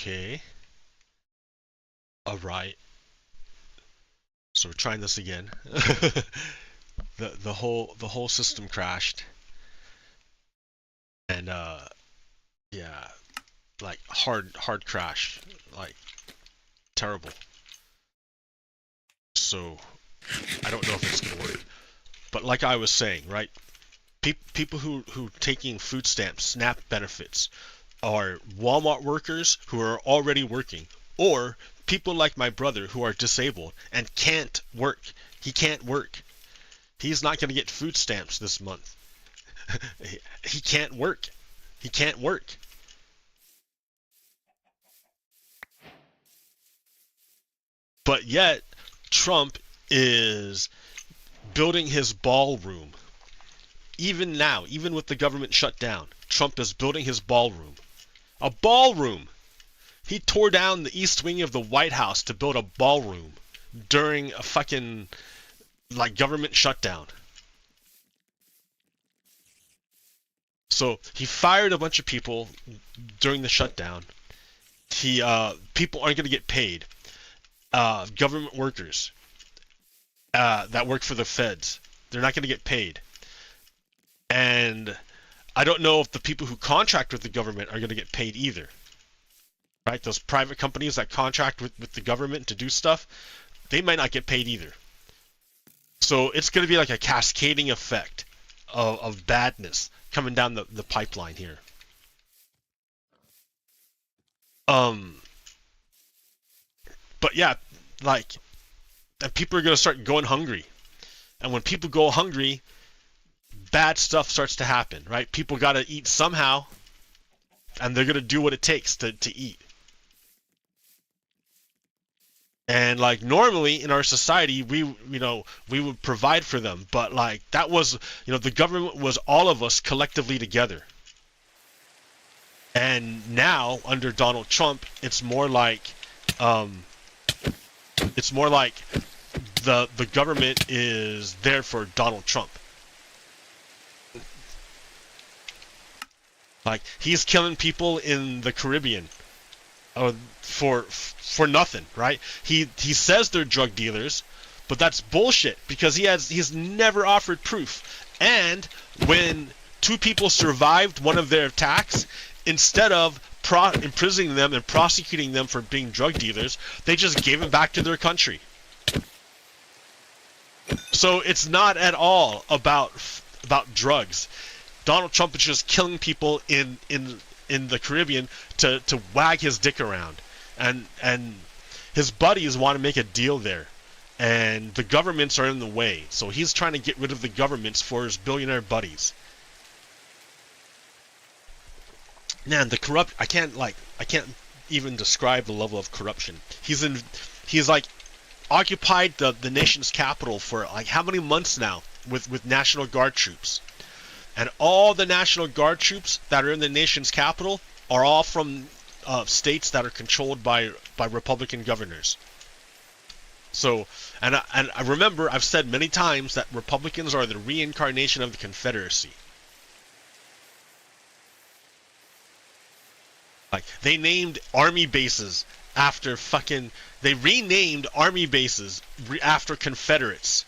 Okay. All right. So we're trying this again. the whole system crashed, and yeah, like hard crash, like terrible. So I don't know if it's gonna work. But like I was saying, right? People who taking food stamps, SNAP benefits, are Walmart workers who are already working, or people like my brother who are disabled and can't work. He can't work. He's not going to get food stamps this month. He can't work. He can't work. But yet, Trump is building his ballroom. Even now, even with the government shut down, Trump is building his ballroom. A ballroom! He tore down the east wing of the White House to build a ballroom during a fucking, like, government shutdown. So he fired a bunch of people during the shutdown. People aren't going to get paid. Government workers that work for the feds, they're not going to get paid. And I don't know if the people who contract with the government are going to get paid either. Right? Those private companies that contract with the government to do stuff, they might not get paid either. So it's going to be like a cascading effect of badness coming down the pipeline here. But yeah, like, and people are going to start going hungry. And when people go hungry, bad stuff starts to happen, right? People got to eat somehow, and they're going to do what it takes to eat. And like normally in our society, we would provide for them, but like that was, the government was all of us collectively together. And now under Donald Trump, it's more like the government is there for Donald Trump. Like he's killing people in the Caribbean for nothing, right? He says they're drug dealers, but that's bullshit because he's never offered proof. And when two people survived one of their attacks, instead of imprisoning them and prosecuting them for being drug dealers, they just gave them back to their country. So it's not at all about drugs. Donald Trump is just killing people in the Caribbean to wag his dick around, and his buddies want to make a deal there, and the governments are in the way. So he's trying to get rid of the governments for his billionaire buddies. Man, I can't even describe the level of corruption. He's like occupied the nation's capital for like how many months now with National Guard troops. And all the National Guard troops that are in the nation's capital are all from states that are controlled by Republican governors. So, and I remember I've said many times that Republicans are the reincarnation of the Confederacy. Like they named army bases after they renamed army bases after Confederates,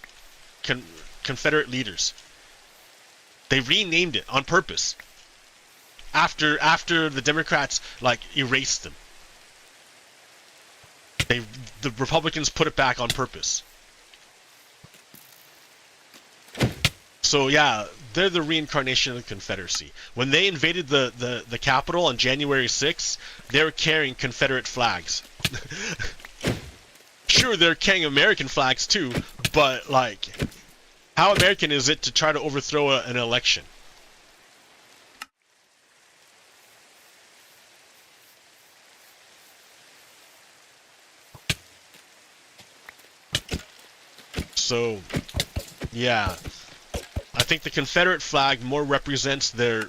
Confederate leaders. They renamed it on purpose after the Democrats like erased them. The Republicans put it back on purpose. So yeah, they're the reincarnation of the Confederacy. When they invaded the Capitol on January 6th, they were carrying Confederate flags. Sure, they're carrying American flags too, but like, how American is it to try to overthrow an election? So, yeah, I think the Confederate flag more represents their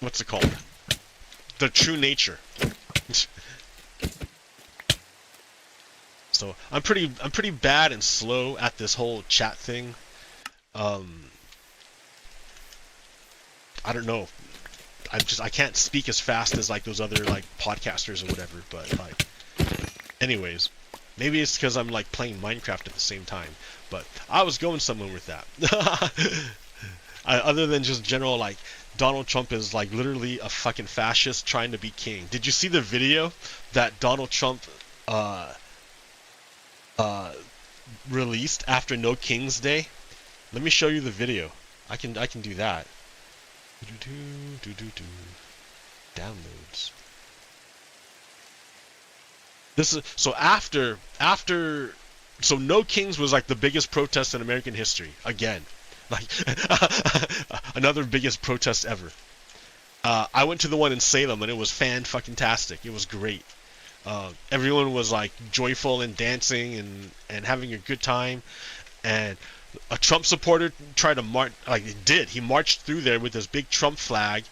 what's it called? Their true nature. So I'm pretty bad and slow at this whole chat thing. I don't know. I can't speak as fast as like those other like podcasters or whatever. But like, anyways, maybe it's because I'm like playing Minecraft at the same time. But I was going somewhere with that. Other than just general like Donald Trump is like literally a fucking fascist trying to be king. Did you see the video that Donald Trump released after No King's Day? Let me show you the video. I can do that. Downloads. This is so after so No Kings was like the biggest protest in American history again. Like another biggest protest ever. I went to the one in Salem and it was fan-fucking-tastic. It was great. Everyone was like joyful and dancing and having a good time. And a Trump supporter tried to march, like he did. He marched through there with this big Trump flag,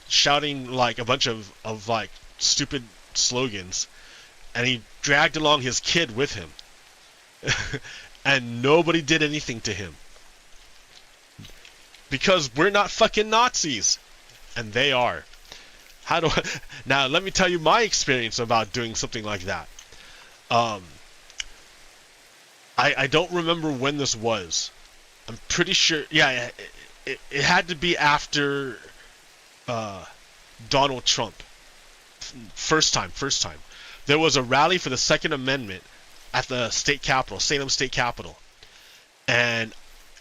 shouting like a bunch of like stupid slogans. And he dragged along his kid with him. And nobody did anything to him. Because we're not fucking Nazis. And they are. Now, let me tell you my experience about doing something like that. I don't remember when this was. I'm pretty sure... Yeah, it had to be after Donald Trump. First time. There was a rally for the Second Amendment at the state capitol, Salem State Capitol. And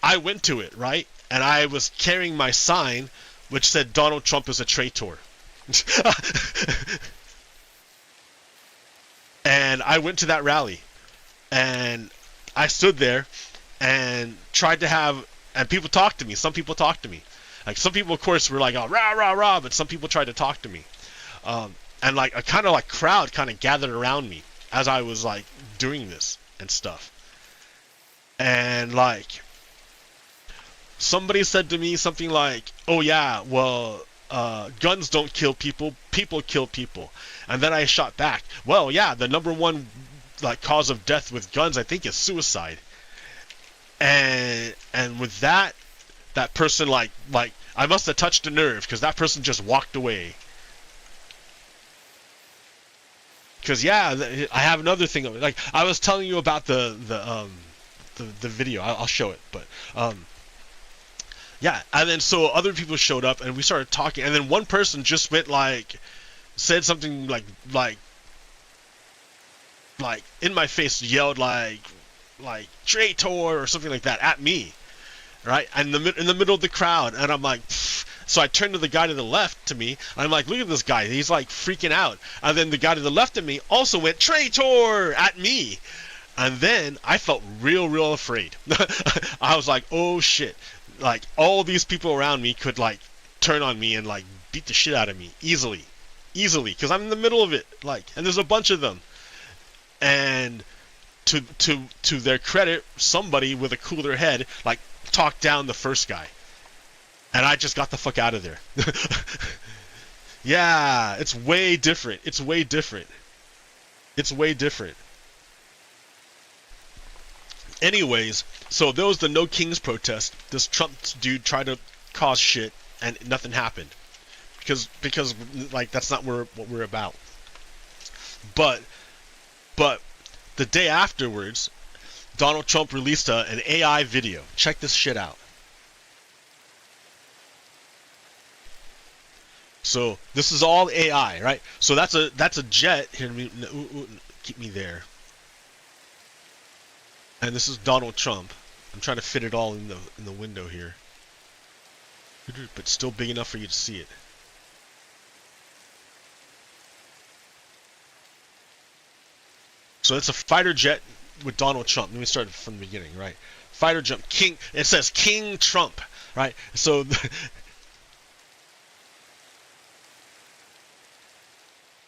I went to it, right? And I was carrying my sign, which said Donald Trump is a traitor. And I went to that rally. And I stood there and tried to have... And people talked to me. Some people talked to me. Like, some people, of course, were like, oh, rah, rah, rah. But some people tried to talk to me. And, like, a kind of, like, crowd kind of gathered around me as I was, like, doing this and stuff. And, like... Somebody said to me something like, oh yeah, well, guns don't kill people, people kill people. And then I shot back, well, yeah, the number one like cause of death with guns, I think, is suicide. And with that person like I must have touched a nerve, because that person just walked away. Because yeah, I have another thing. Like I was telling you about the video. I'll show it, but yeah, and then so other people showed up and we started talking, and then one person just went like, said something like in my face, yelled like traitor or something like that at me, right? And in the middle of the crowd, and I'm like, pfft. So I turned to the guy to the left to me, and I'm like, look at this guy, he's like freaking out. And then the guy to the left of me also went traitor at me. And then I felt real afraid. I was like, oh shit. Like, all these people around me could, like, turn on me and, like, beat the shit out of me. Easily. Because I'm in the middle of it. Like, and there's a bunch of them. And to their credit, somebody with a cooler head, like, talked down the first guy. And I just got the fuck out of there. Yeah, it's way different. Anyways, so there was the No Kings protest. This Trump dude tried to cause shit, and nothing happened, because like that's not what we're about. But the day afterwards, Donald Trump released an AI video. Check this shit out. So this is all AI, right? So that's a jet. Here, keep me there. And this is Donald Trump. I'm trying to fit it all in the window here, but still big enough for you to see it. So it's a fighter jet with Donald Trump. Let me start from the beginning, right? Fighter jet, King. It says King Trump, right? So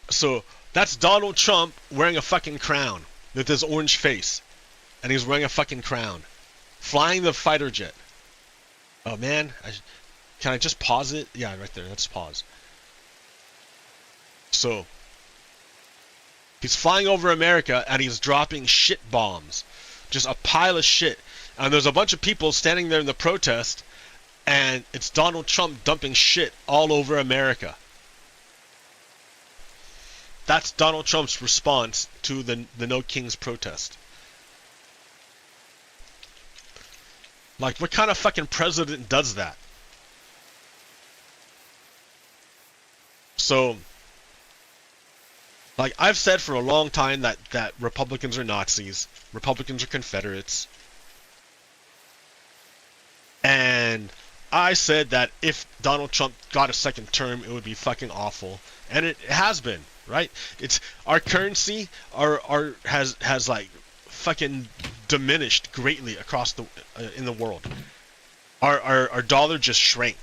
so that's Donald Trump wearing a fucking crown with his orange face. And he's wearing a fucking crown, flying the fighter jet. Oh man, can I just pause it? Yeah, right there. Let's pause. So he's flying over America and he's dropping shit bombs, just a pile of shit. And there's a bunch of people standing there in the protest, And it's Donald Trump dumping shit all over America. That's Donald Trump's response to the No Kings protest. Like, what kind of fucking president does that? So, like, I've said for a long time that Republicans are Nazis, Republicans are Confederates, and I said that if Donald Trump got a second term, it would be fucking awful, and it has been, right? It's our currency, has like fucking diminished greatly across the in the world. Our dollar just shrank.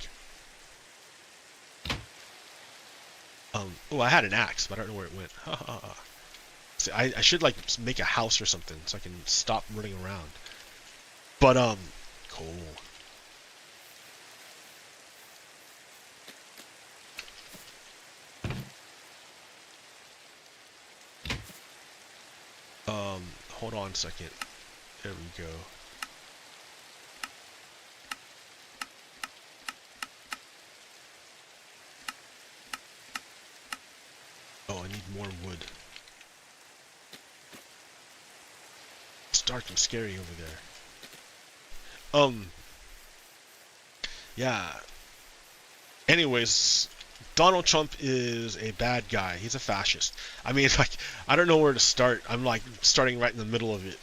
Oh, I had an axe, but I don't know where it went. See, I should like make a house or something so I can stop running around. But cool. Hold on a second. There we go. Oh, I need more wood. It's dark and scary over there. Yeah. Anyways, Donald Trump is a bad guy. He's a fascist. I mean, like, I don't know where to start. I'm like starting right in the middle of it.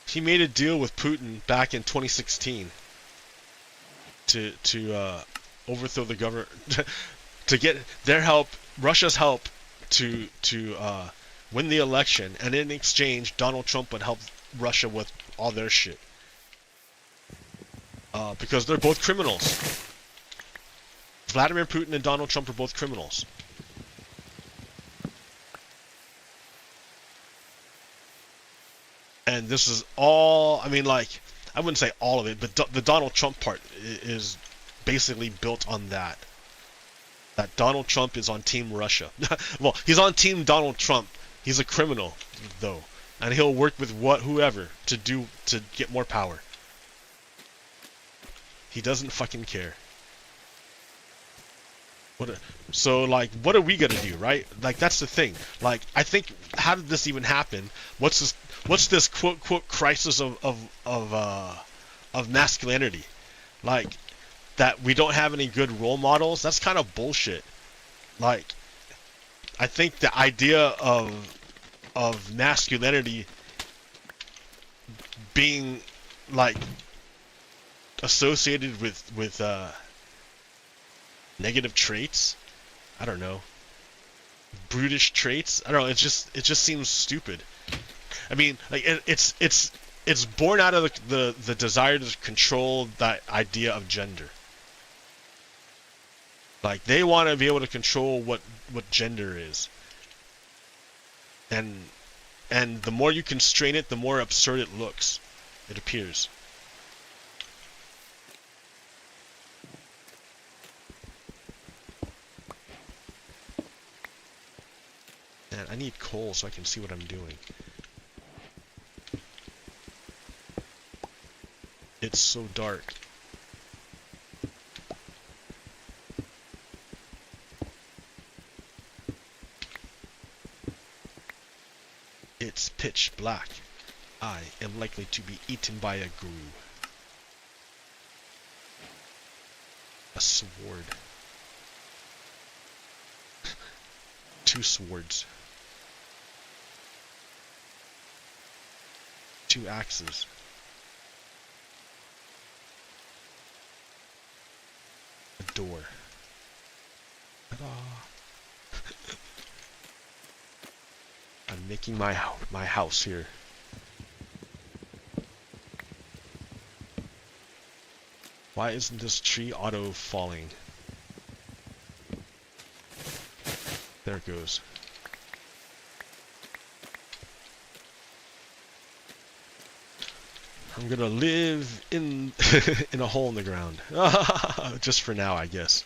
He made a deal with Putin back in 2016 to overthrow the government, to get their help, Russia's help, to win the election, and in exchange, Donald Trump would help Russia with all their shit. Because they're both criminals. Vladimir Putin and Donald Trump are both criminals. And this is all, I mean, like, I wouldn't say all of it, but the Donald Trump part is basically built on that. That Donald Trump is on Team Russia. Well, he's on Team Donald Trump. He's a criminal, though. And he'll work with whoever to get more power. He doesn't fucking care. So, like, what are we gonna do, right? Like, that's the thing. Like, I think, how did this even happen? What's this quote crisis of masculinity? Like, that we don't have any good role models? That's kind of bullshit. Like, I think the idea of masculinity being, like, associated with negative traits, I don't know, brutish traits, I don't know, it just seems stupid. I mean, like, it's born out of the desire to control that idea of gender. Like, they want to be able to control what gender is, and the more you constrain it, the more absurd it looks, it appears. Man, I need coal so I can see what I'm doing. It's so dark. It's pitch black. I am likely to be eaten by a guru. A sword. 2 swords. 2 axes. A door. Ta-da. I'm making my house here. Why isn't this tree auto falling? There it goes. I'm gonna live in in a hole in the ground. Just for now, I guess.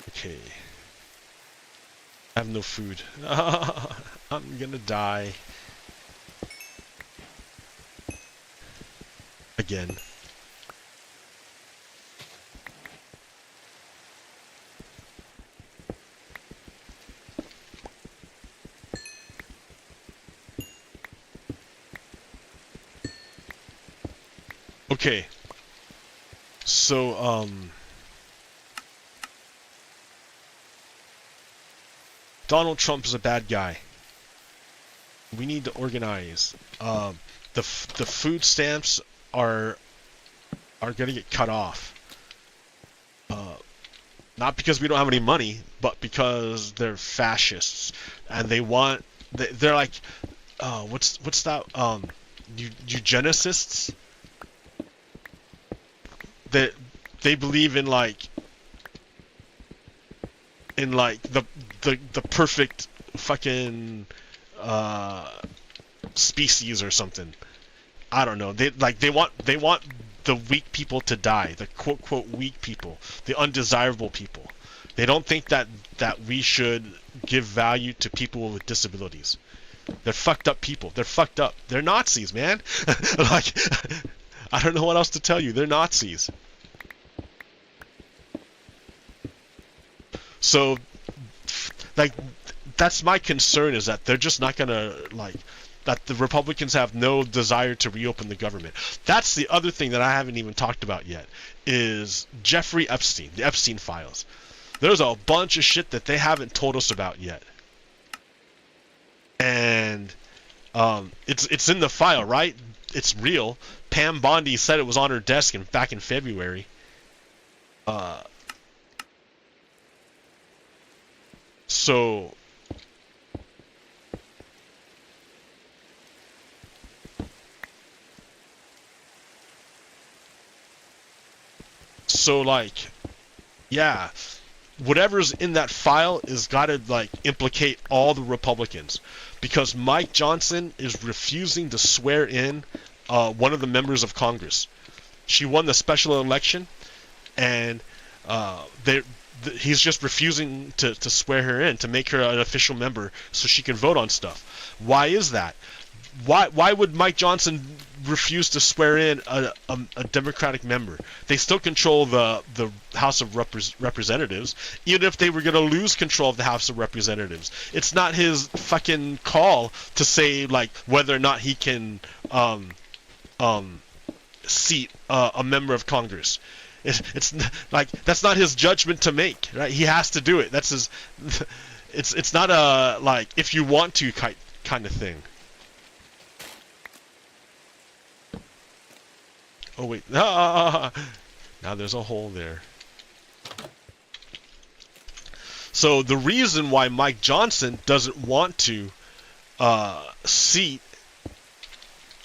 Okay. I have no food. I'm gonna die. Again. Okay. So, Donald Trump is a bad guy. We need to organize. The food stamps are gonna get cut off. Not because we don't have any money, but because they're fascists and they want. They're like, what's that? Eugenicists. They believe in like the perfect fucking species or something. I don't know. They want the weak people to die, the quote weak people, the undesirable people. They don't think that we should give value to people with disabilities. They're fucked up people. They're fucked up. They're Nazis, man. Like, I don't know what else to tell you. They're Nazis. So, like, that's my concern, is that they're just not gonna, like, that the Republicans have no desire to reopen the government. That's the other thing that I haven't even talked about yet, is Jeffrey Epstein, the Epstein files. There's a bunch of shit that they haven't told us about yet. And it's in the file, right? It's real. Pam Bondi said it was on her desk back in February. So like, yeah, whatever's in that file is gotta like implicate all the Republicans, because Mike Johnson is refusing to swear in one of the members of Congress. She won the special election, and he's just refusing to swear her in, to make her an official member so she can vote on stuff. Why is that? Why would Mike Johnson refuse to swear in a Democratic member? They still control the House of Representatives, even if they were going to lose control of the House of Representatives. It's not his fucking call to say like whether or not he can seat a member of Congress. It's like, that's not his judgment to make, right? He has to do it. That's his. It's not a like if you want to kind of thing. Oh wait, now there's a hole there. So the reason why Mike Johnson doesn't want to seat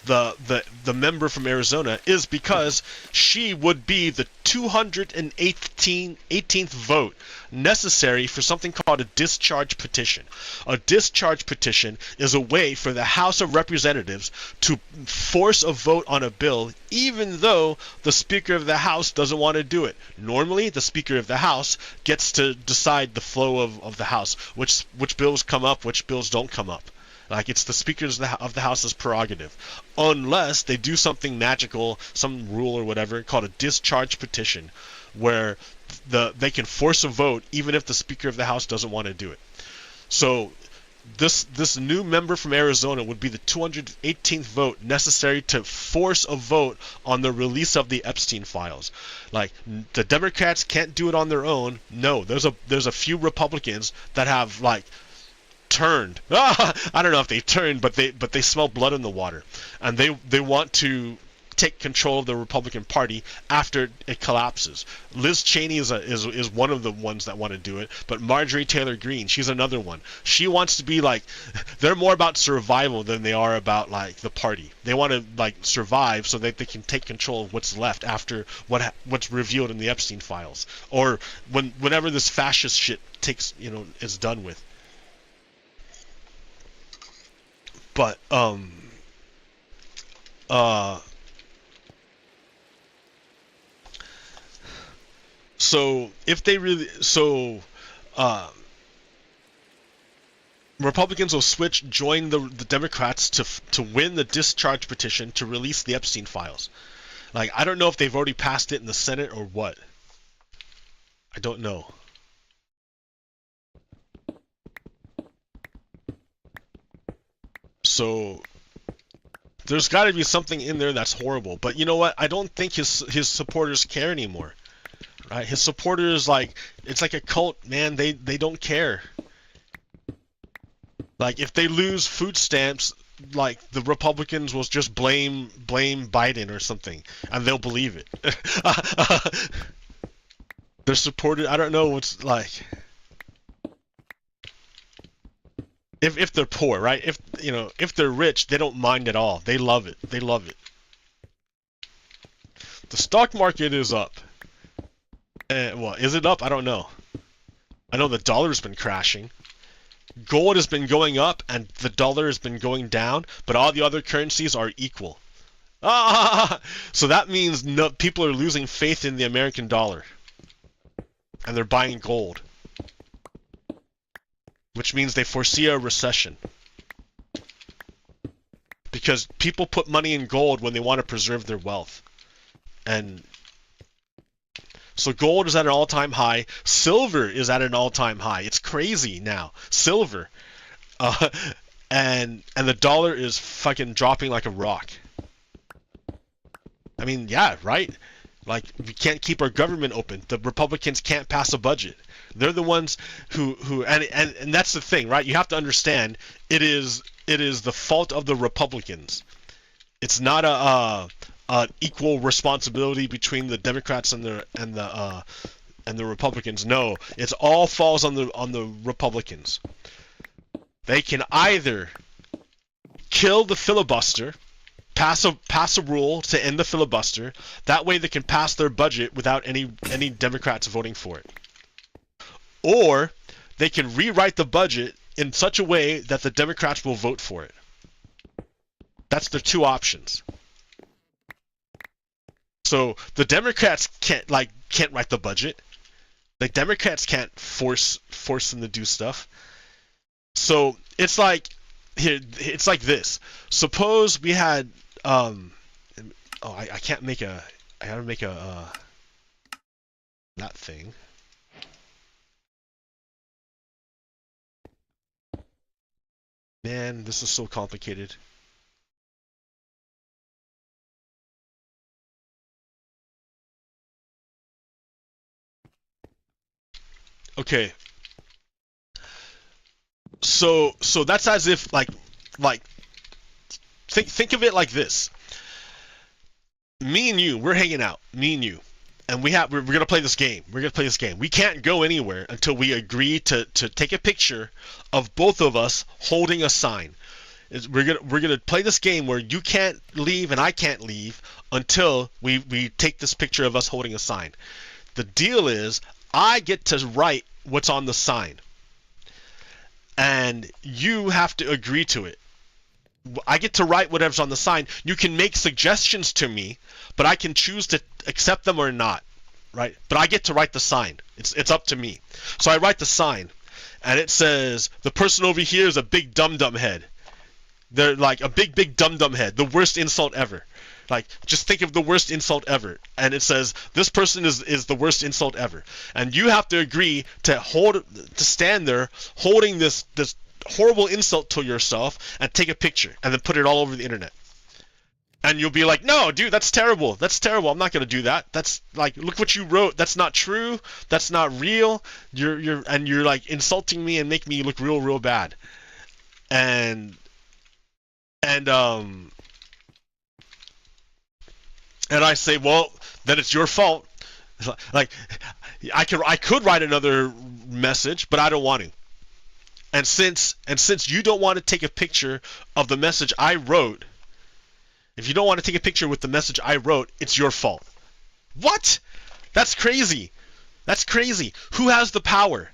the member from Arizona is because she would be the 218th vote necessary for something called a discharge petition. A discharge petition is a way for the House of Representatives to force a vote on a bill even though the Speaker of the House doesn't want to do it. Normally, the Speaker of the House gets to decide the flow of the House, which bills come up, which bills don't come up. Like, it's the Speaker of the House's prerogative, unless they do something magical, some rule or whatever called a discharge petition, where they can force a vote even if the Speaker of the House doesn't want to do it. So this new member from Arizona would be the 218th vote necessary to force a vote on the release of the Epstein files. Like, the Democrats can't do it on their own. No, there's a few Republicans that have like turned. I don't know if they turned, but they smell blood in the water, and they want to take control of the Republican Party after it collapses. Liz Cheney is one of the ones that want to do it, but Marjorie Taylor Greene, she's another one. She wants to be like, they're more about survival than they are about like the party. They want to like survive so that they can take control of what's left after what's revealed in the Epstein files, or whenever this fascist shit is done with. But so if they really Republicans will join the Democrats to win the discharge petition to release the Epstein files. Like, I don't know if they've already passed it in the Senate or what. I don't know. So there's got to be something in there that's horrible. But you know what? I don't think his supporters care anymore. Right? His supporters, like, it's like a cult, man. They don't care. Like, if they lose food stamps, like, the Republicans will just blame Biden or something, and they'll believe it. They're supported. I don't know what's like. If they're poor, right? If they're rich, they don't mind at all. They love it. They love it. The stock market is up. Well, is it up? I don't know. I know the dollar's been crashing. Gold has been going up and the dollar has been going down, but all the other currencies are equal. So that means people are losing faith in the American dollar. And they're buying gold. Which means they foresee a recession. Because people put money in gold when they want to preserve their wealth. And so gold is at an all-time high. Silver is at an all-time high. It's crazy now. Silver. And the dollar is fucking dropping like a rock. I mean, yeah, right? Like, we can't keep our government open. The Republicans can't pass a budget. They're the ones who and that's the thing, right? You have to understand, it is the fault of the Republicans. It's not a equal responsibility between the Democrats and the Republicans. No, it all falls on the Republicans. They can either kill the filibuster, pass a rule to end the filibuster. That way they can pass their budget without any Democrats voting for it. Or they can rewrite the budget in such a way that the Democrats will vote for it. That's their two options. So the Democrats can't write the budget. The Democrats can't force them to do stuff. So it's like this. Suppose we had I gotta make a that thing. Man, this is so complicated. Okay. So that's as if like think of it like this. Me and you, we're hanging out. Me and you. And we're gonna play this game. We can't go anywhere until we agree to take a picture of both of us holding a sign. We're gonna play this game where you can't leave and I can't leave until we take this picture of us holding a sign. The deal is, I get to write what's on the sign, and you have to agree to it. I get to write whatever's on the sign. You can make suggestions to me, but I can choose to accept them or not, right? But I get to write the sign. It's up to me. So I write the sign, and it says, the person over here is a big dum-dum head. They're like a big dum-dum head. The worst insult ever. Like, just think of the worst insult ever. And it says, this person is the worst insult ever. And you have to agree to stand there holding this horrible insult to yourself and take a picture and then put it all over the internet. And you'll be like, no, dude, that's terrible. I'm not gonna do that. That's like, look what you wrote. That's not true. That's not real. You're like insulting me and make me look real bad. And And I say, well, then it's your fault. Like, I could write another message, but I don't want to. And since you don't want to take a picture of the message I wrote, if you don't want to take a picture with the message I wrote, it's your fault. What? That's crazy. That's crazy. Who has the power?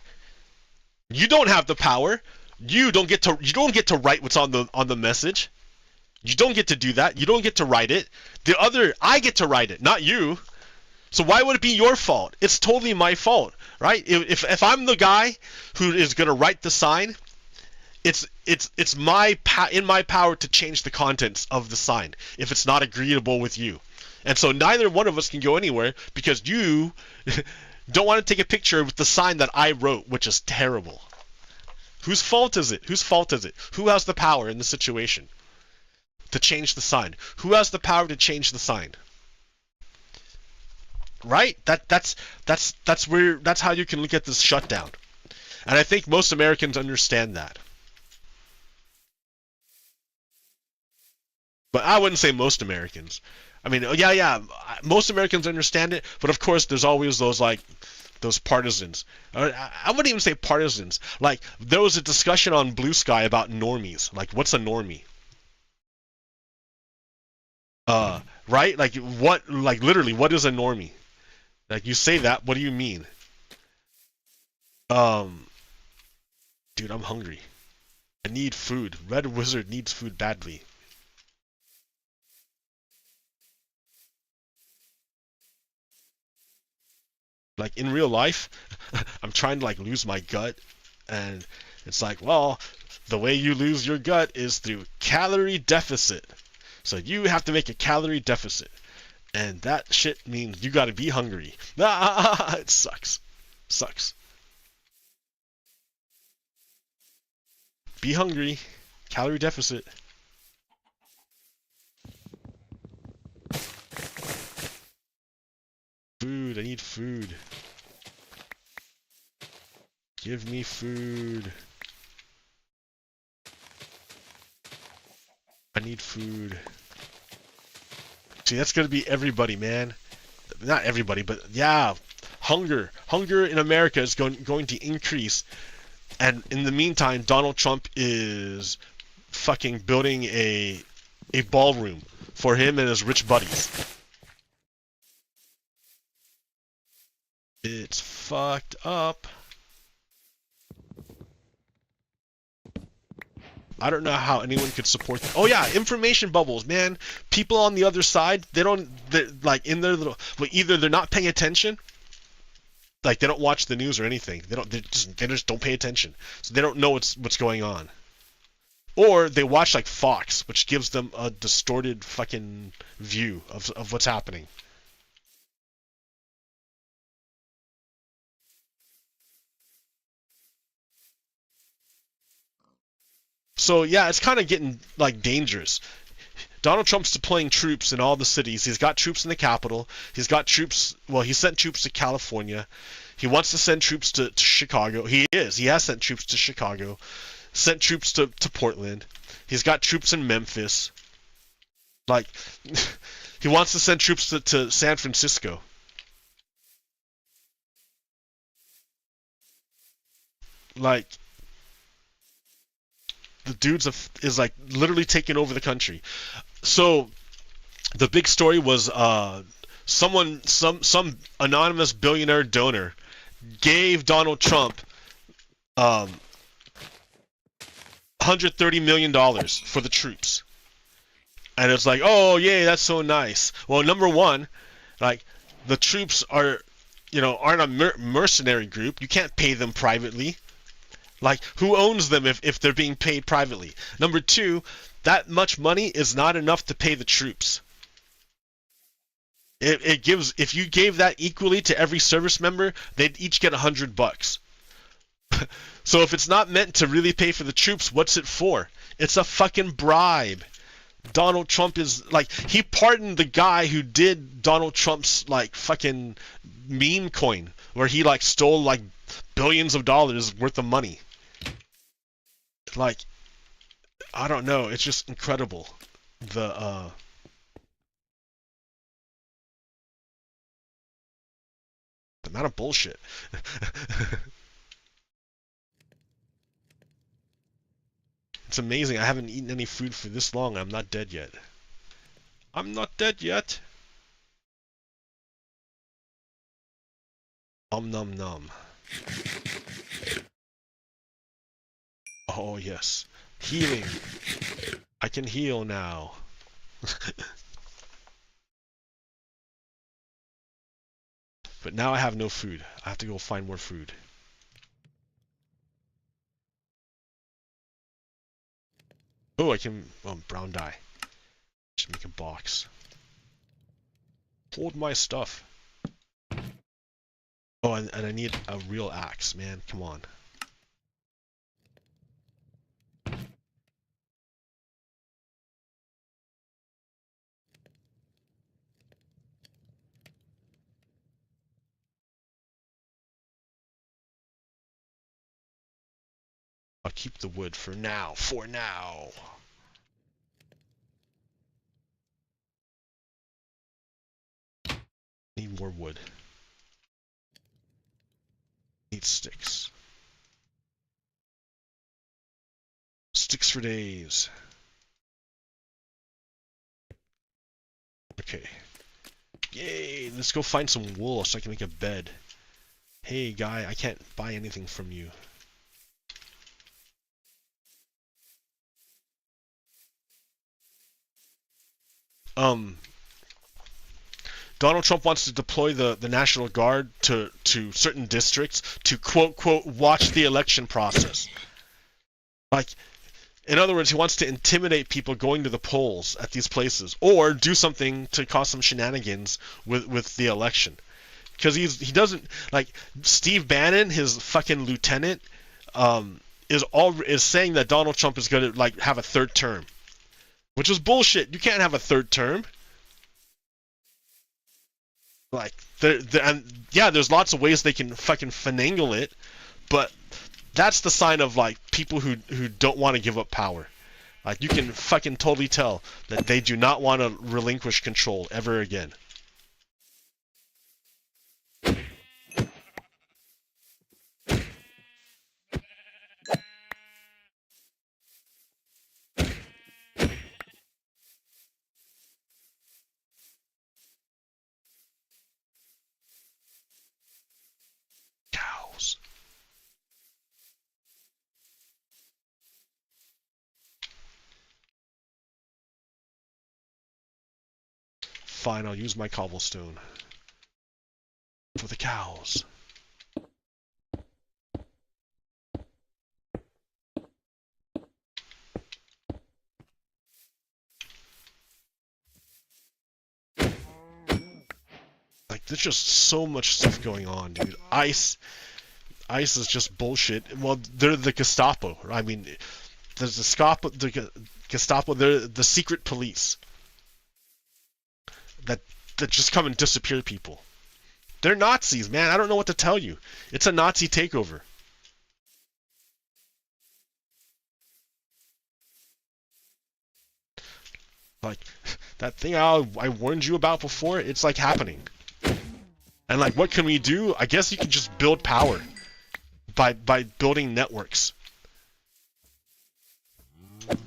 You don't have the power. You don't get to write what's on the message. You don't get to do that. You don't get to write it. I get to write it, not you. So why would it be your fault? It's totally my fault, right? If I'm the guy who is gonna write the sign, it's in my power to change the contents of the sign if it's not agreeable with you. And so neither one of us can go anywhere because you don't want to take a picture with the sign that I wrote, which is terrible. Whose fault is it? Whose fault is it? Who has the power in the situation to change the sign? Who has the power to change the sign? Right? That's how you can look at this shutdown. And I think most Americans understand that. But I wouldn't say most Americans. I mean, yeah, most Americans understand it, but of course there's always those partisans. I wouldn't even say partisans. Like, there was a discussion on Blue Sky about normies. Like, what's a normie? Right? Like literally, what is a normie? Like, you say that, what do you mean? Um, Dude, I'm hungry. I need food. Red Wizard needs food badly. Like, in real life, I'm trying to like lose my gut, and it's like, well, the way you lose your gut is through calorie deficit. So you have to make a calorie deficit, and that shit means you gotta be hungry. It sucks. Sucks. Be hungry. Calorie deficit. Food. I need food. Give me food. I need food. See, that's gonna be everybody, man. Not everybody, but yeah. Hunger. Hunger in America is going to increase. And in the meantime, Donald Trump is fucking building a ballroom for him and his rich buddies. It's fucked up. I don't know how anyone could support that. Oh yeah, information bubbles, man. People on the other side, they're like in their little, well, either they're not paying attention, like they don't watch the news or anything. They just don't pay attention. So they don't know what's going on. Or they watch like Fox, which gives them a distorted fucking view of what's happening. So yeah, it's kind of getting like dangerous. Donald Trump's deploying troops in all the cities. He's got troops in the capital. He's got troops. Well, he sent troops to California. He wants to send troops to Chicago. He has sent troops to Chicago. Sent troops to Portland. He's got troops in Memphis. Like, he wants to send troops to San Francisco. Like, the dudes is like literally taking over the country. So the big story was some anonymous billionaire donor gave Donald Trump $130 million for the troops. And it's like, oh, yay, that's so nice. Well, number one, like, the troops aren't a mercenary group. You can't pay them privately. Like, who owns them if they're being paid privately? Number two, that much money is not enough to pay the troops. If you gave that equally to every service member, they'd each get $100. So if it's not meant to really pay for the troops, what's it for? It's a fucking bribe. Donald Trump is like, he pardoned the guy who did Donald Trump's like fucking meme coin, where he like stole like billions of dollars worth of money. Like, I don't know, it's just incredible. The amount of bullshit. It's amazing. I haven't eaten any food for this long. I'm not dead yet. I'm not dead yet. Nom nom. Oh yes. Healing. I can heal now. But now I have no food. I have to go find more food. Oh, I can... Oh, brown dye. Just make a box. Hold my stuff. Oh, and I need a real axe, man. Come on. I'll keep the wood for now. For now. Need more wood. Need sticks. Sticks for days. Okay. Yay! Let's go find some wool so I can make a bed. Hey guy, I can't buy anything from you. Donald Trump wants to deploy the National Guard to certain districts to quote watch the election process. Like, in other words, he wants to intimidate people going to the polls at these places, or do something to cause some shenanigans with the election. Because he doesn't, like, Steve Bannon, his fucking lieutenant, is saying that Donald Trump is going to, like, have a third term, which is bullshit. You can't have a third term. Like, and yeah, there's lots of ways they can fucking finagle it, but that's the sign of, like, people who don't want to give up power. Like, you can fucking totally tell that they do not want to relinquish control ever again. Cows. Fine, I'll use my cobblestone. For the cows. Like, there's just so much stuff going on, dude. ICE is just bullshit. Well, they're the Gestapo. I mean, there's the Gestapo. They're the secret police that just come and disappear people. They're Nazis, man. I don't know what to tell you. It's a Nazi takeover. Like, that thing I warned you about before, it's like happening. And like, what can we do? I guess you can just build power by building networks.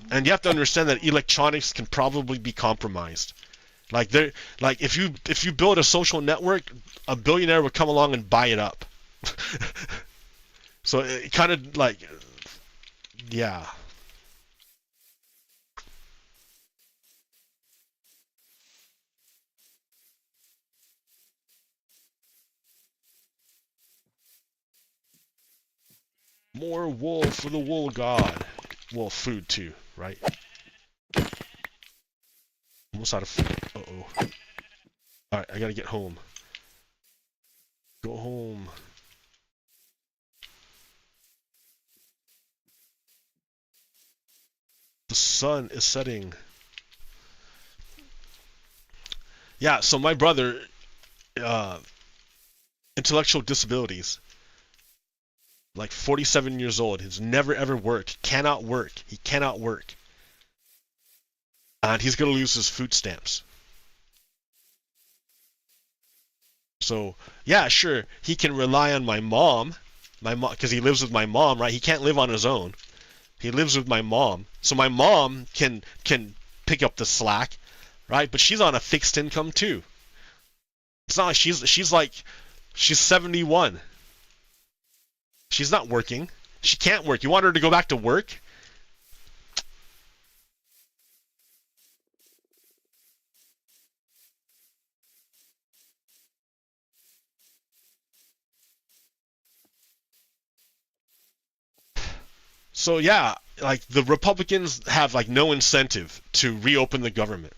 And you have to understand that electronics can probably be compromised. Like, if you build a social network, a billionaire would come along and buy it up. So it kind of like, yeah. More wool for the wool god. Well, food too, right? Almost out of food. Uh-oh. Alright, I gotta get home. Go home. The sun is setting. Yeah, so my brother, intellectual disabilities. Like 47 years old. He's never ever worked. Cannot work. He cannot work. And he's gonna lose his food stamps. So yeah, sure, he can rely on my mom, because he lives with my mom, right? He can't live on his own. He lives with my mom, so my mom can pick up the slack, right? But she's on a fixed income too. It's not like she's 71. She's not working. She can't work. You want her to go back to work? So yeah, like the Republicans have like no incentive to reopen the government.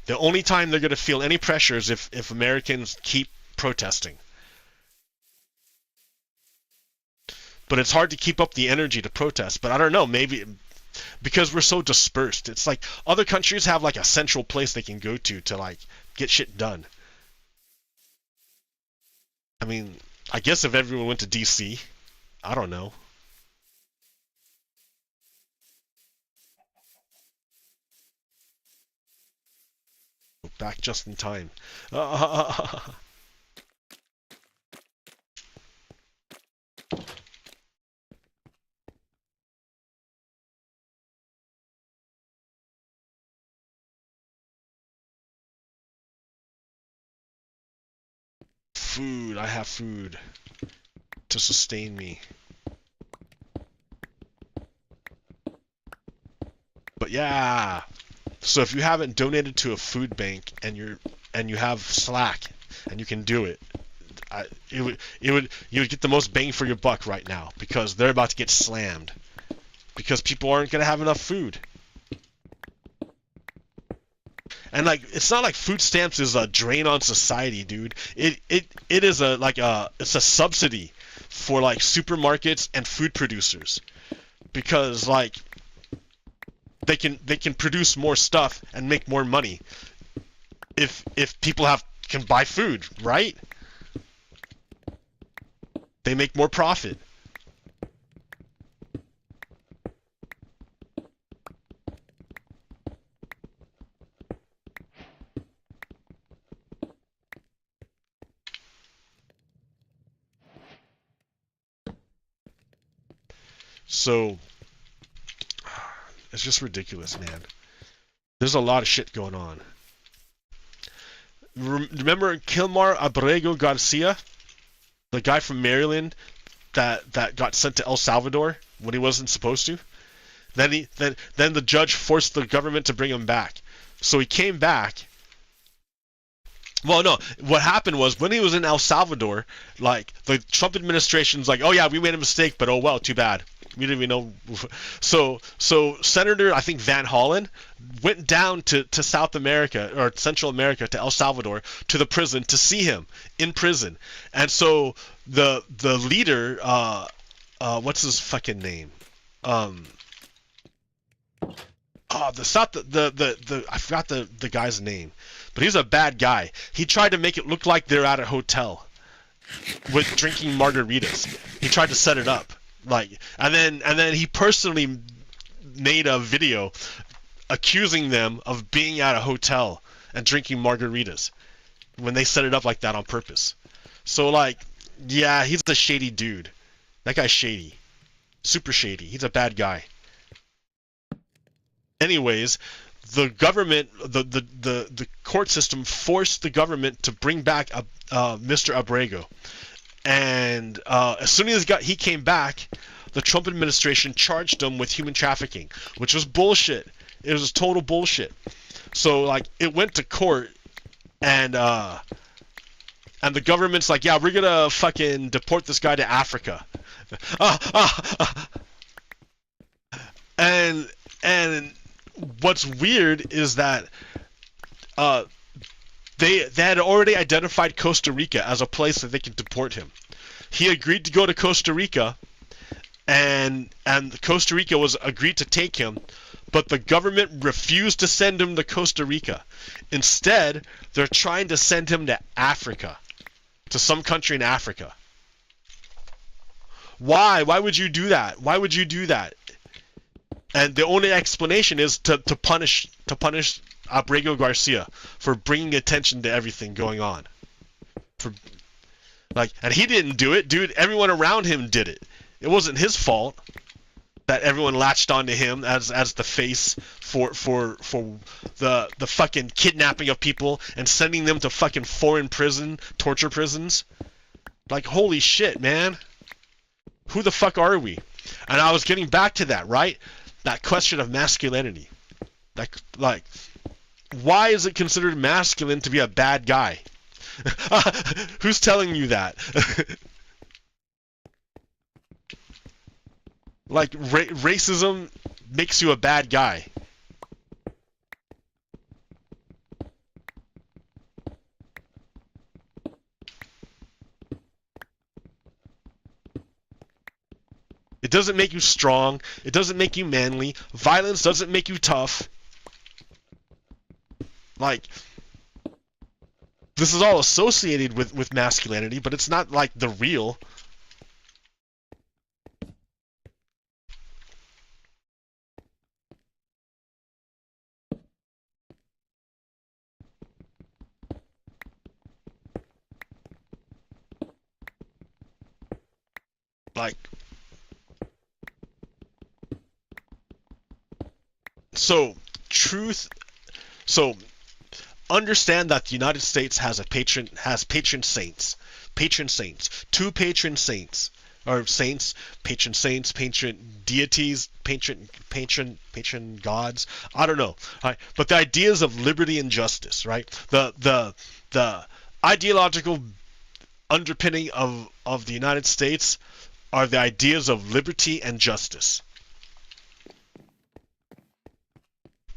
The only time they're going to feel any pressure is if Americans keep protesting. But it's hard to keep up the energy to protest. But I don't know, maybe because we're so dispersed. It's like other countries have like a central place they can go to like get shit done. I mean, I guess if everyone went to DC, I don't know. Back just in time. Food. I have food to sustain me. But yeah. So if you haven't donated to a food bank and you have Slack and you can do it, you would get the most bang for your buck right now, because they're about to get slammed because people aren't gonna have enough food. And like, it's not like food stamps is a drain on society, dude. It is it's a subsidy for like supermarkets and food producers, because like they can produce more stuff and make more money if people can buy food, right? They make more profit. So it's just ridiculous, man. There's a lot of shit going on. Remember Kilmar Abrego Garcia, the guy from Maryland that got sent to El Salvador when he wasn't supposed to? Then the judge forced the government to bring him back. So he came back. Well, no. What happened was, when he was in El Salvador, like, the Trump administration's like, "Oh yeah, we made a mistake, but oh well, too bad. We didn't even know." So Senator, I think Van Hollen, went down to South America or Central America, to El Salvador, to the prison to see him in prison. And so the leader, what's his fucking name? I forgot the guy's name, but he's a bad guy. He tried to make it look like they're at a hotel with drinking margaritas. He tried to set it up, like, and then he personally made a video accusing them of being at a hotel and drinking margaritas when they set it up like that on purpose. So like, yeah, he's a shady dude. That guy's shady, super shady. He's a bad guy. Anyways, the government, the court system forced the government to bring back Mr. Abrego, and as soon as he came back, the Trump administration charged him with human trafficking, which was bullshit. It was total bullshit. So like, it went to court, and the government's like, "Yeah, we're gonna fucking deport this guy to Africa," and what's weird is that they had already identified Costa Rica as a place that they could deport him. He agreed to go to Costa Rica, and Costa Rica was agreed to take him, but the government refused to send him to Costa Rica. Instead, they're trying to send him to Africa, to some country in Africa. Why? Why would you do that? Why would you do that? And the only explanation is to punish Abrego Garcia for bringing attention to everything going on. Like, and he didn't do it, dude. Everyone around him did it. It wasn't his fault that everyone latched onto him as the face for the fucking kidnapping of people and sending them to fucking foreign torture prisons. Like, holy shit, man. Who the fuck are we? And I was getting back to that, right? That question of masculinity. Like, why is it considered masculine to be a bad guy? Who's telling you that? Like, racism makes you a bad guy. It doesn't make you strong. It doesn't make you manly. Violence doesn't make you tough. Like, this is all associated with masculinity, but it's not like the real. Like, so understand that the United States has patron saints, two patron saints, or saints, patron saints, patron deities, patron gods. I don't know, right? But the ideas of liberty and justice, right? The ideological underpinning of the United States are the ideas of liberty and justice.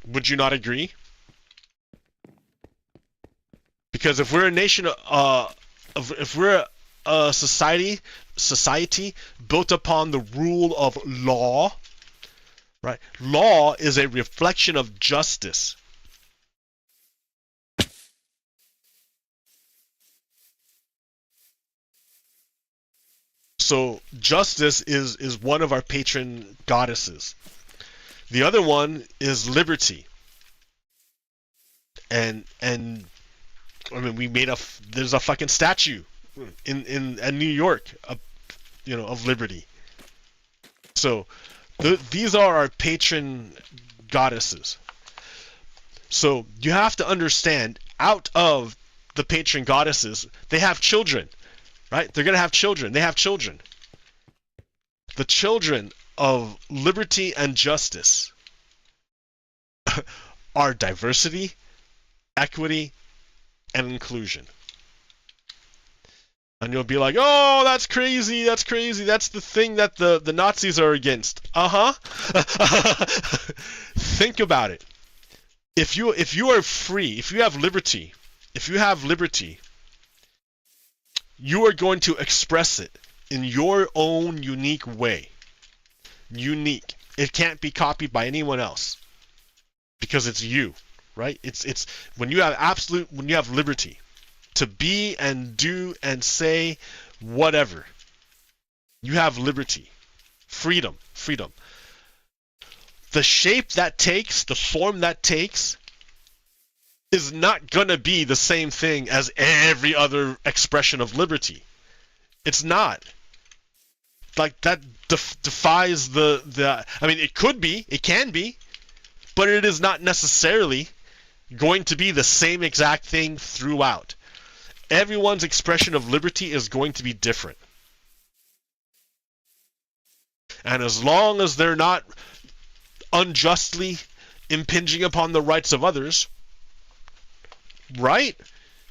Would you not agree? Because if we're a nation, if we're a society built upon the rule of law, right? Law is a reflection of justice. So justice is one of our patron goddesses. The other one is liberty. And I mean, there's a fucking statue in New York of liberty. So these are our patron goddesses. So you have to understand, out of the patron goddesses, they have children. Right? They're going to have children. They have children. The children of liberty and justice are diversity, equity, and inclusion. And you'll be like, oh, that's crazy, that's crazy. That's the thing that the Nazis are against. Uh-huh. Think about it. If you are free, if you have liberty, you are going to express it in your own unique way. Unique. It can't be copied by anyone else because it's you, right? It's when you have liberty to be and do and say whatever. You have liberty, freedom. The shape that takes, the form that takes, is not gonna be the same thing as every other expression of liberty. It's not. Like, that defies the. I mean, it could be, it can be, but it is not necessarily going to be the same exact thing throughout. Everyone's expression of liberty is going to be different. And as long as they're not unjustly impinging upon the rights of others, right?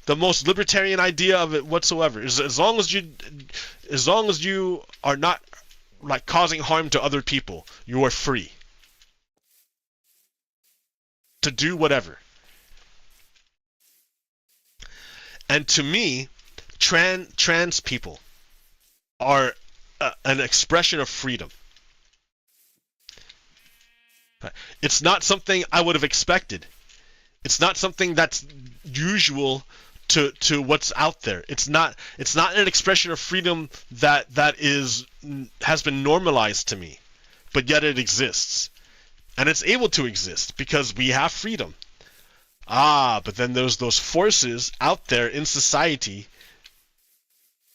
The most libertarian idea of it whatsoever is as long as you are not like causing harm to other people, you are free to do whatever. And to me, trans people are an expression of freedom. It's not something I would have expected. It's not something that's usual to what's out there. It's not an expression of freedom that has been normalized to me, but yet it exists. And it's able to exist because we have freedom. But then there's those forces out there in society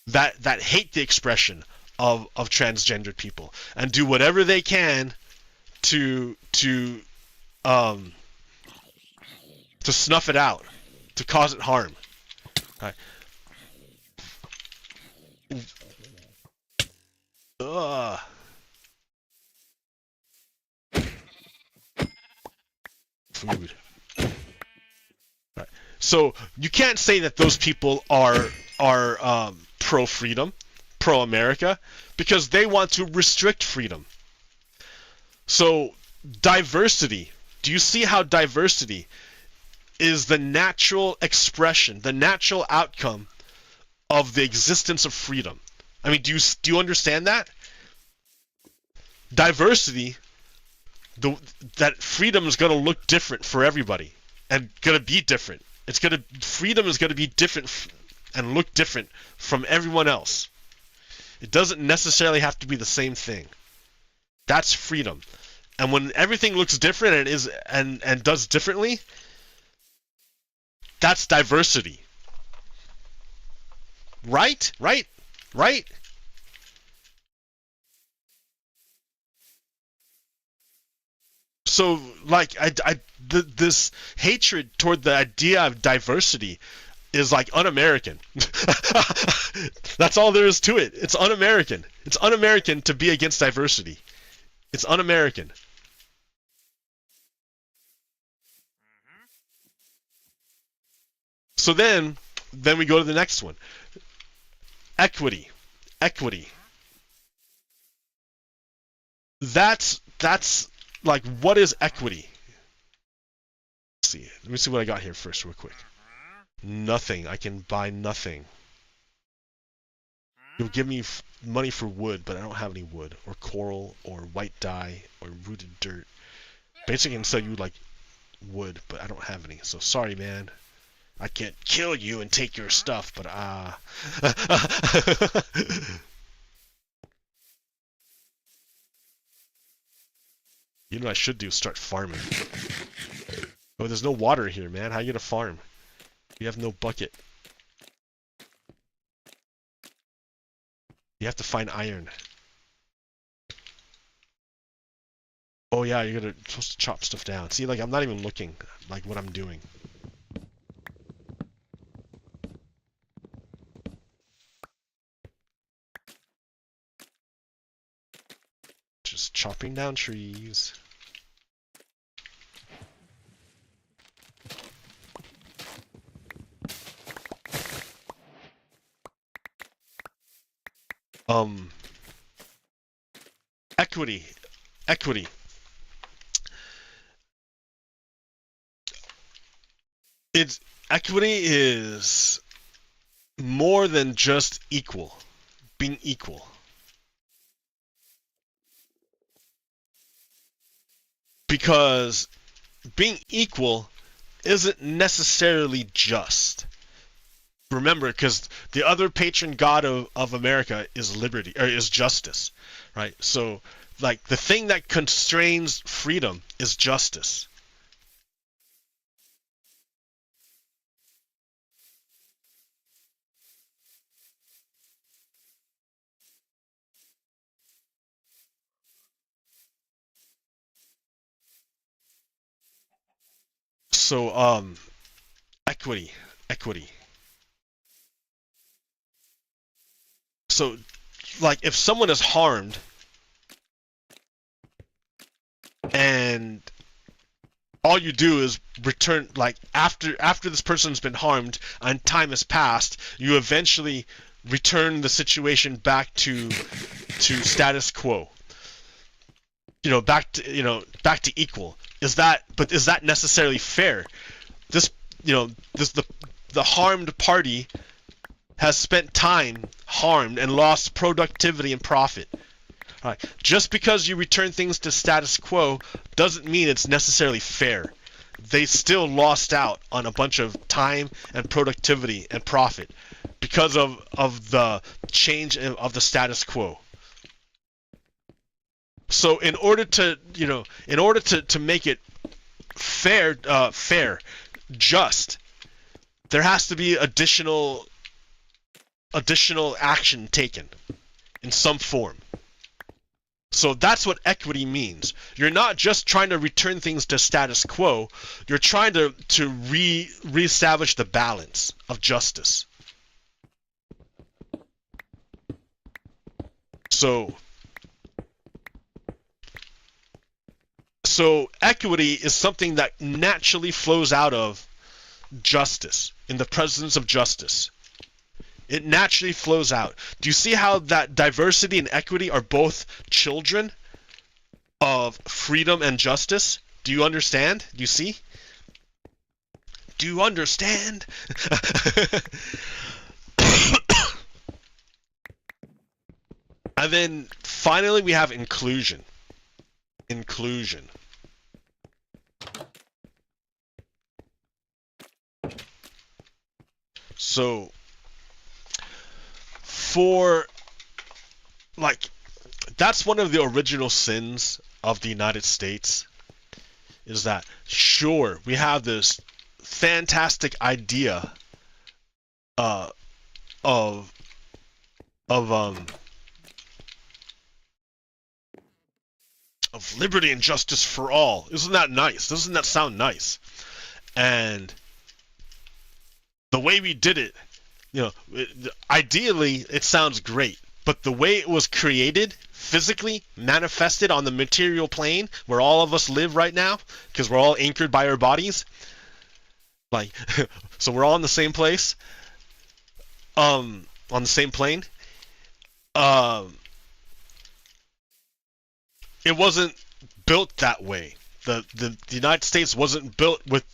that hate the expression of transgendered people and do whatever they can to snuff it out, to cause it harm. Right. Ugh. Food. Right. So you can't say that those people are pro freedom, pro America, because they want to restrict freedom. So diversity. Do you see how diversity is the natural expression, the natural outcome of the existence of freedom? I mean, do you understand that? Diversity, that freedom is going to look different for everybody and going to be different. Freedom is going to be different and look different from everyone else. It doesn't necessarily have to be the same thing. That's freedom. And when everything looks different and does differently, that's diversity. Right? So, like, this hatred toward the idea of diversity is like un-American. That's all there is to it. It's un-American. It's un-American to be against diversity. It's un-American. So then we go to the next one. Equity. That's like, what is equity? Let's see. Let me see what I got here first, real quick. Nothing. I can buy nothing. You'll give me money for wood, but I don't have any wood, or coral, or white dye, or rooted dirt. Basically, I can sell you like wood, but I don't have any. So sorry, man. I can't kill you and take your stuff, but You know what I should do? Start farming. Oh, there's no water here, man. How are you gonna farm? You have no bucket. You have to find iron. Oh yeah, you're supposed to chop stuff down. See, like, I'm not even looking, like, what I'm doing. Just chopping down trees. Equity. Equity is more than just being equal. Because being equal isn't necessarily just. Remember, because the other patron god of America is liberty, or is justice, right? So, like, the thing that constrains freedom is justice. So, equity. So, like, if someone is harmed and all you do is return, like, after this person's been harmed and time has passed, you eventually return the situation back to status quo. Back to equal. Is that necessarily fair? The harmed party has spent time harmed and lost productivity and profit. Right. Just because you return things to status quo doesn't mean it's necessarily fair. They still lost out on a bunch of time and productivity and profit because of the change of the status quo. So in order to make it fair, just, there has to be additional additional action taken in some form. So that's what equity means. You're not just trying to return things to status quo. You're trying to reestablish the balance of justice. So equity is something that naturally flows out of justice, in the presence of justice. It naturally flows out. Do you see how that diversity and equity are both children of freedom and justice? Do you understand? Do you see? Do you understand? And then finally we have inclusion. Inclusion. So that's one of the original sins of the United States, is that, sure, we have this fantastic idea of liberty and justice for all. Isn't that nice? Doesn't that sound nice? And the way we did it, ideally it sounds great, but the way it was created, physically manifested on the material plane where all of us live right now, because we're all anchored by our bodies, so we're all in the same place, on the same plane. It wasn't built that way. The United States wasn't built with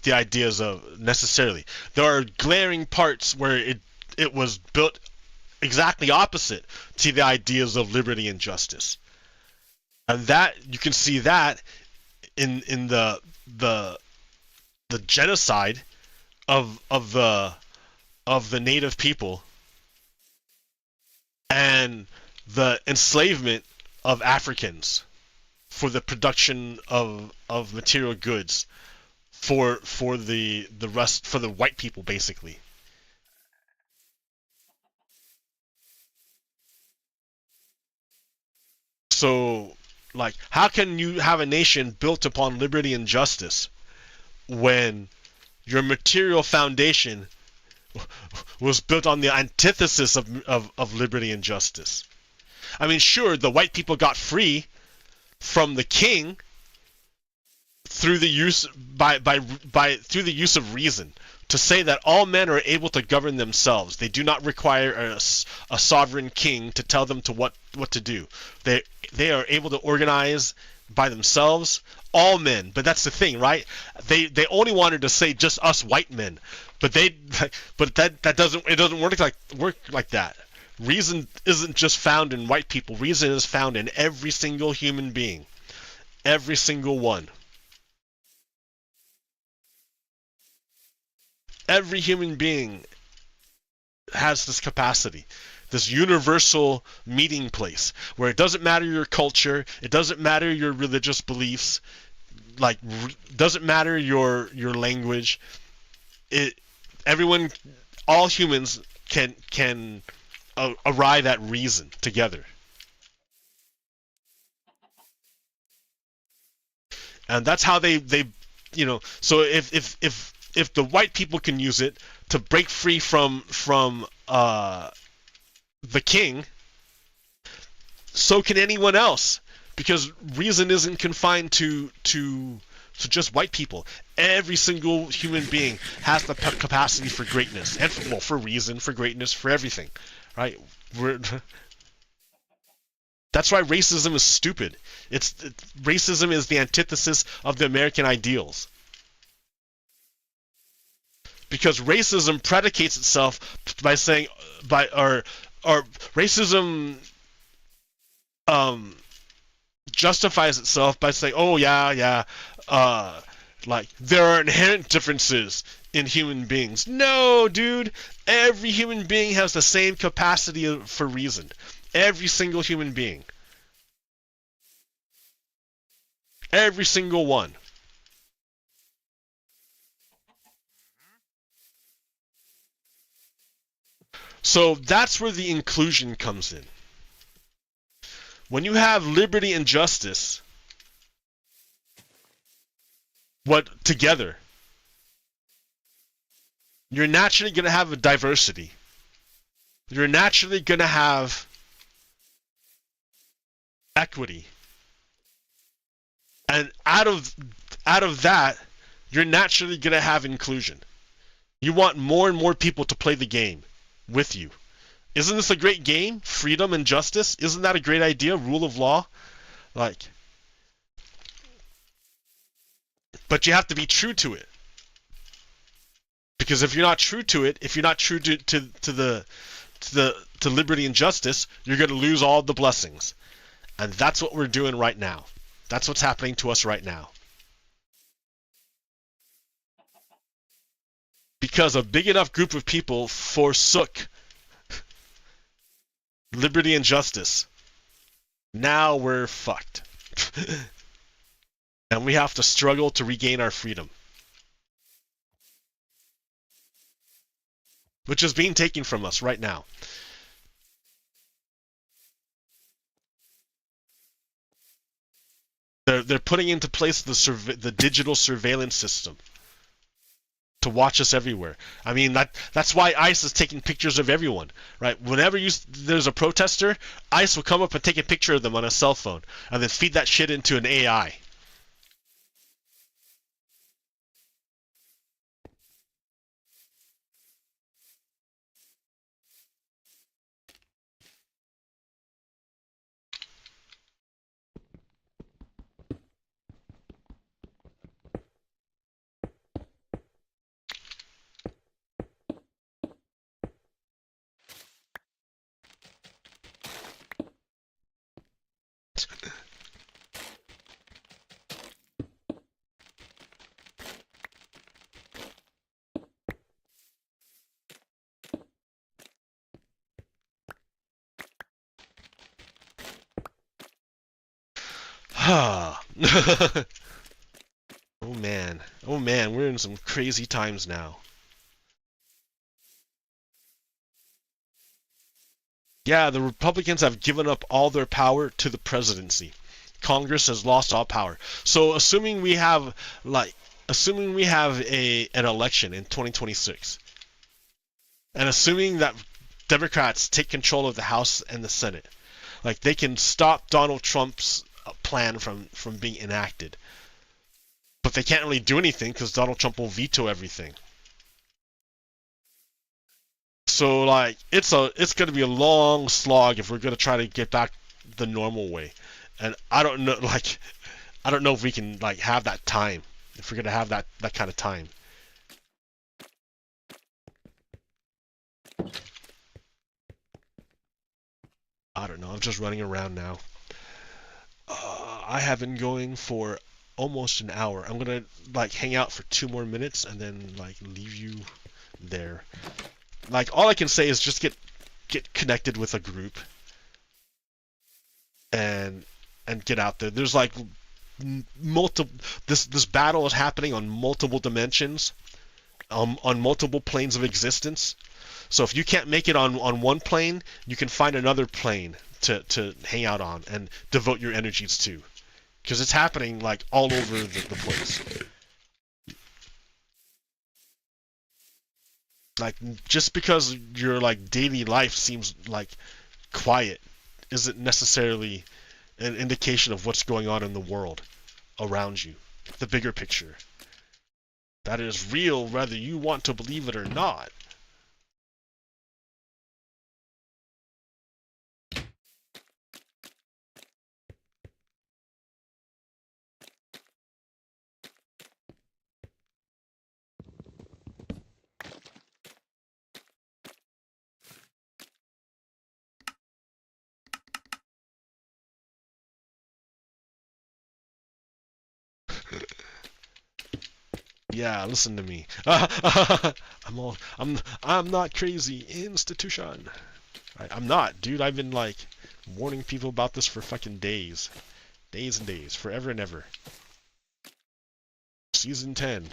the ideas of necessarily. There are glaring parts where it was built exactly opposite to the ideas of liberty and justice, and that you can see that in the genocide of the native people and the enslavement of Africans for the production of material goods for the rest, for the white people, basically. So, how can you have a nation built upon liberty and justice when your material foundation was built on the antithesis of liberty and justice? I mean, sure, the white people got free from the king through the use through the use of reason, to say that all men are able to govern themselves. They do not require a sovereign king to tell them what to do. They are able to organize by themselves, all men. But that's the thing, right? They only wanted to say just us white men, but that doesn't work like that. Reason isn't just found in white people. Reason is found in every single human being. Every single one. Every human being has this capacity, this universal meeting place where it doesn't matter your culture, it doesn't matter your religious beliefs, doesn't matter your language. All humans can arrive at reason together. And that's how they so if the white people can use it to break free from the king, so can anyone else, because reason isn't confined to just white people. Every single human being has the capacity for greatness, and for reason, for greatness, for everything, right? That's why racism is stupid. Racism is the antithesis of the American ideals. Because racism predicates itself by saying, or racism justifies itself by saying, oh yeah, there are inherent differences in human beings. No, dude, every human being has the same capacity for reason. Every single human being. Every single one. So that's where the inclusion comes in. When you have liberty and justice, together, you're naturally going to have a diversity. You're naturally going to have equity. And out of that, you're naturally going to have inclusion. You want more and more people to play the game with you. Isn't this a great game? Freedom and justice? Isn't that a great idea? Rule of law? But you have to be true to it. Because if you're not true to it, if you're not true to liberty and justice, you're going to lose all the blessings. And that's what we're doing right now. That's what's happening to us right now. Because a big enough group of people forsook liberty and justice. Now we're fucked. And we have to struggle to regain our freedom. Which is being taken from us right now. They're putting into place the digital surveillance system to watch us everywhere. I mean, that's why ICE is taking pictures of everyone, right? Whenever there's a protester, ICE will come up and take a picture of them on a cell phone and then feed that shit into an AI. Oh man. Oh man, we're in some crazy times now. Yeah, the Republicans have given up all their power to the presidency. Congress has lost all power. So assuming we have an election in 2026, and assuming that Democrats take control of the House and the Senate, they can stop Donald Trump's plan from being enacted. But they can't really do anything because Donald Trump will veto everything. So it's going to be a long slog if we're going to try to get back the normal way. And I don't know if we can have that time, if we're going to have that kind of time. I don't know. I'm just running around now. I have been going for almost an hour. I'm gonna hang out for 2 more minutes and then leave you there. All I can say is just get connected with a group and get out there. There's multiple. This battle is happening on multiple dimensions, on multiple planes of existence. So if you can't make it on one plane, you can find another plane to hang out on and devote your energies to. Because it's happening all over the place. Just because your daily life seems quiet isn't necessarily an indication of what's going on in the world around you. The bigger picture. That is real whether you want to believe it or not. Yeah, listen to me. I'm not crazy. Institution. I'm not, dude. I've been warning people about this for fucking days. Days and days. Forever and ever. Season 10,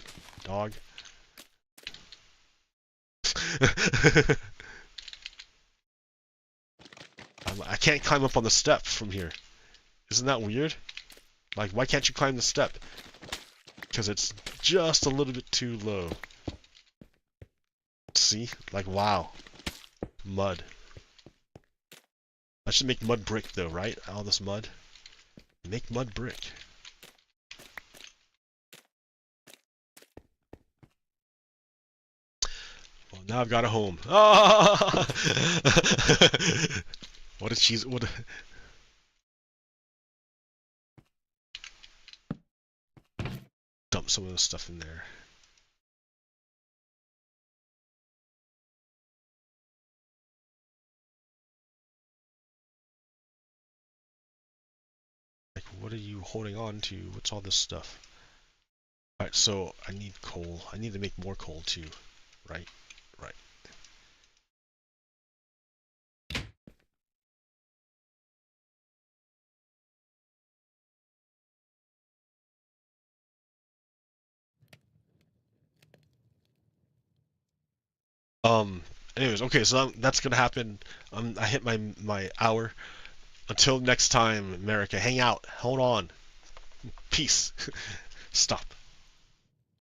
dog. I can't climb up on the step from here. Isn't that weird? Like, why can't you climb the step? Because it's just a little bit too low. See? Like, wow. Mud. I should make mud brick though, right? All this mud. Make mud brick. Well, now I've got a home. Ah! What is cheese? What? Dump some of this stuff in there. Like, what are you holding on to? What's all this stuff? Alright, so I need coal. I need to make more coal too. Right? Right. Anyways, okay, so that's gonna happen. I hit my hour. Until next time, America, hang out. Hold on. Peace. Stop.